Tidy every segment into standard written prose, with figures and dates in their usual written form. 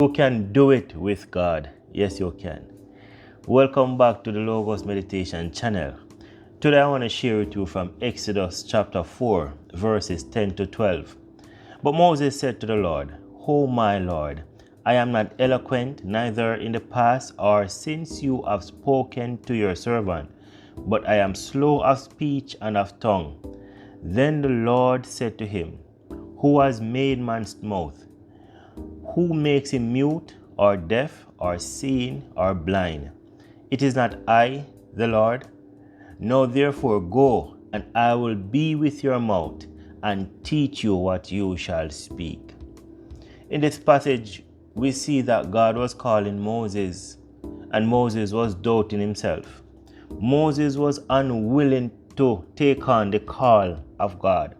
You can do it with God. Yes, you can. Welcome back to the Logos Meditation channel. Today I want to share with you from Exodus chapter 4, verses 10 to 12. But Moses said to the Lord, "O my Lord, I am not eloquent, neither in the past or since you have spoken to your servant, but I am slow of speech and of tongue." Then the Lord said to him, "Who has made man's mouth? Who makes him mute or deaf or seeing or blind? It is not I, the Lord? Now therefore go, and I will be with your mouth and teach you what you shall speak." In this passage, we see that God was calling Moses, and Moses was doubting himself. Moses was unwilling to take on the call of God.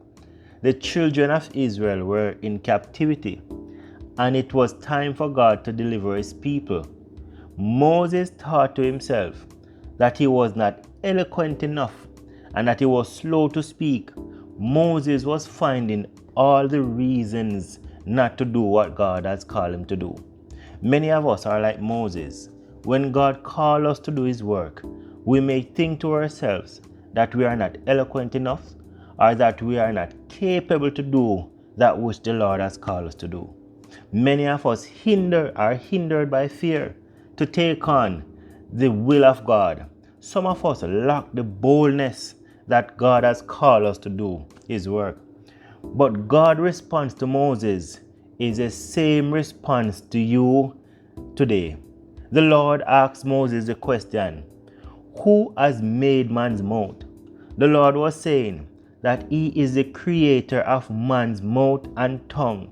The children of Israel were in captivity, and it was time for God to deliver his people. Moses thought to himself that he was not eloquent enough and that he was slow to speak. Moses was finding all the reasons not to do what God has called him to do. Many of us are like Moses. When God calls us to do his work, we may think to ourselves that we are not eloquent enough or that we are not capable to do that which the Lord has called us to do. Many of us are hindered by fear to take on the will of God. Some of us lack the boldness that God has called us to do his work. But God's response to Moses is the same response to you today. The Lord asked Moses the question, "Who has made man's mouth?" The Lord was saying that he is the creator of man's mouth and tongue,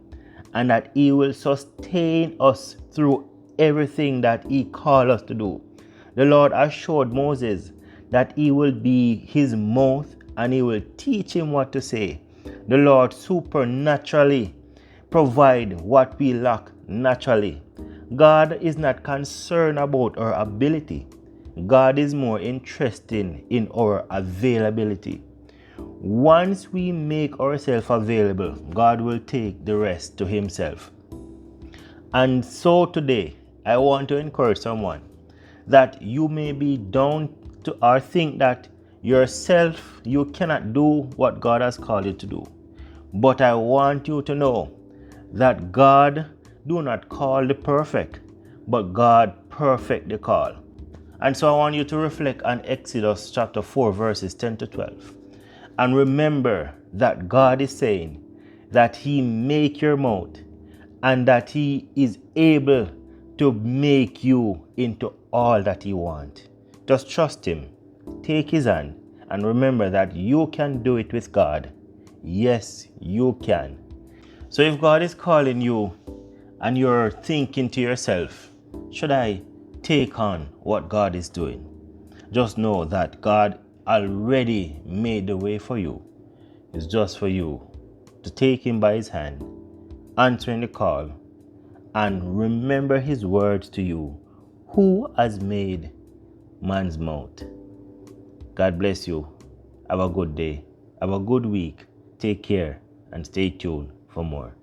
and that he will sustain us through everything that he called us to do. The Lord assured Moses that he will be his mouth and he will teach him what to say. The Lord supernaturally provide what we lack naturally. God is not concerned about our ability. God is more interested in our availability. Once we make ourselves available, God will take the rest to himself. And so today, I want to encourage someone that you may be down to or think that yourself you cannot do what God has called you to do. But I want you to know that God do not call the perfect, but God perfect the call. And so I want you to reflect on Exodus chapter 4 verses 10 to 12. And remember that God is saying that he make your mouth and that he is able to make you into all that he wants. Just trust him, take his hand, and remember that you can do it with God. Yes, you can. So if God is calling you and you're thinking to yourself, should I take on what God is doing? Just know that God already made the way for you. It's just for you to take him by his hand, answering the call, and remember his words to you. Who has made man's mouth? God bless you. Have a good day. Have a good week. Take care and stay tuned for more.